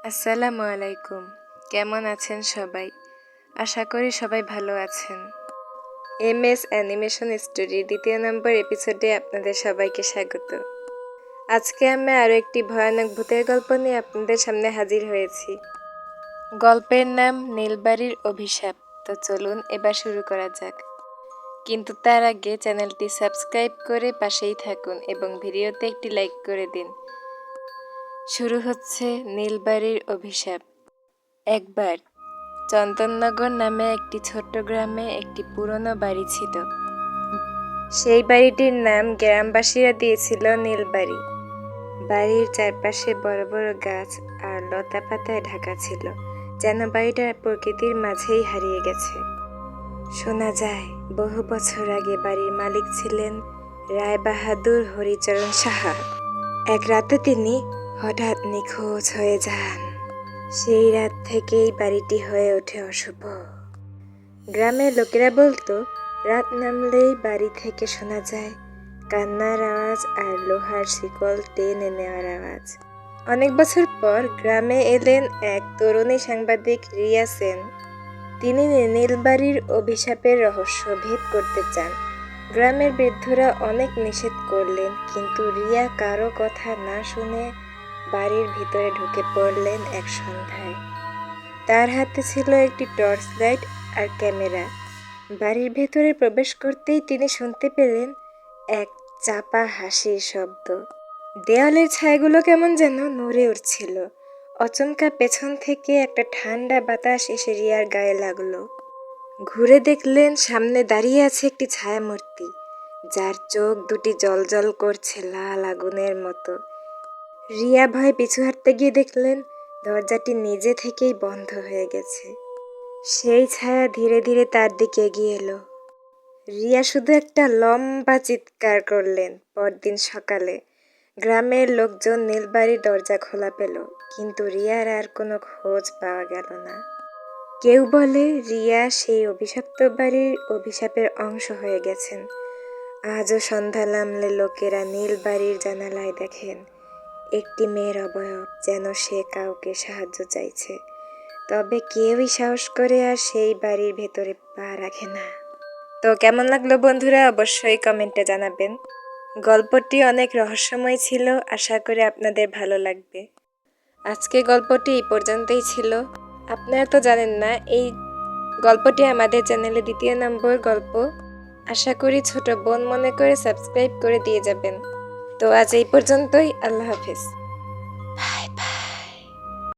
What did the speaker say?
আসসালামু আলাইকুম। কেমন আছেন সবাই? আশা করি সবাই ভালো আছেন। এমএস অ্যানিমেশন স্টোরির ২য় নম্বর এপিসোডে আপনাদের সবাইকে স্বাগত। আজকে আমি আরও একটি ভয়ানক ভূতের গল্প নিয়ে আপনাদের সামনে হাজির হয়েছি। গল্পের নাম নীলবাড়ির অভিশাপ। তো চলুন এবার শুরু করা যাক। কিন্তু তার আগে চ্যানেলটি সাবস্ক্রাইব করে পাশেই থাকুন এবং ভিডিওতে একটি লাইক করে দিন। শুরু হচ্ছে নীলবাড়ির অভিশাপ। একবার চন্দননগর নামে একটি ছোট্ট গ্রামে একটি পুরনো বাড়ি ছিল। সেই বাড়িটির নাম গ্রামবাসীরা দিয়েছিল নীলবাড়ি। বাড়ির চারপাশে বড় বড় গাছ আর লতা পাতায় ঢাকা ছিল, যেন বাড়িটা প্রকৃতির মাঝেই হারিয়ে গেছে। শোনা যায় বহু বছর আগে বাড়ির মালিক ছিলেন রায়বাহাদুর হরিচরণ সাহা। এক রাতে তিনি হঠাৎ নিখোঁজ হয়ে যান। সেই রাত থেকেই বাড়িটি হয়ে ওঠে অশুভ। গ্রামের লোকেরা বলতো, রাত নামলেই বাড়ি থেকে শোনা যায় কান্নার আওয়াজ আর লোহার শিকল টেনে নেওয়ার আওয়াজ। অনেক বছর পর গ্রামে এলেন এক তরুণী সাংবাদিক রিয়া সেন। তিনি নীলবাড়ির অভিশাপের রহস্য ভেদ করতে চান। গ্রামের বৃদ্ধরা অনেক নিষেধ করলেন, কিন্তু রিয়া কারো কথা না শুনে বাড়ির ভিতরে ঢুকে পড়লেন এক সন্ধ্যায়। তার হাতে ছিল একটি টর্চ লাইট আর ক্যামেরা। বাড়ির ভেতরে প্রবেশ করতেই তিনি শুনতে পেলেন এক চাপা হাসির শব্দ। দেয়ালের ছায়াগুলো কেমন যেন নড়ে উঠছিল। অচমকা পেছন থেকে একটা ঠান্ডা বাতাস এসে রিয়ার গায়ে লাগলো। ঘুরে দেখলেন সামনে দাঁড়িয়ে আছে একটি ছায়ামূর্তি, যার চোখ দুটি জ্বলজ্বল করছে লাল আগুনের মতো। রিয়া ভয়ে পিছু হাঁটতে গিয়ে দেখলেন দরজাটি নিজে থেকেই বন্ধ হয়ে গেছে। সেই ছায়া ধীরে ধীরে তার দিকে এগিয়ে এলো। রিয়া শুধু একটা লম্বা চিৎকার করলেন। পরদিন সকালে গ্রামের লোকজন নীলবাড়ির দরজা খোলা পেল, কিন্তু রিয়ার আর কোনো খোঁজ পাওয়া গেল না। কেউ বলে রিয়া সেই অভিশপ্ত বাড়ির অভিশাপের অংশ হয়ে গেছেন। আজও সন্ধ্যা নামলে লোকেরা নীলবাড়ির জানালায় দেখেন একটি মেয়ের অবয়ব, যেন সে কাউকে সাহায্য চাইছে। তবে কেউই সাহস করে আর সেই বাড়ির ভেতরে পা রাখে না। তো কেমন লাগলো বন্ধুরা, অবশ্যই কমেন্টে জানাবেন। গল্পটি অনেক রহস্যময় ছিল, আশা করি আপনাদের ভালো লাগবে। আজকে গল্পটি এই পর্যন্তই ছিল। আপনারা তো জানেন না, এই গল্পটি আমাদের চ্যানেলে 2য় নম্বর গল্প। আশা করি ছোট বোন মনে করে সাবস্ক্রাইব করে দিয়ে যাবেন। তো আজ এই পর্যন্তই। আল্লাহ হাফেজ।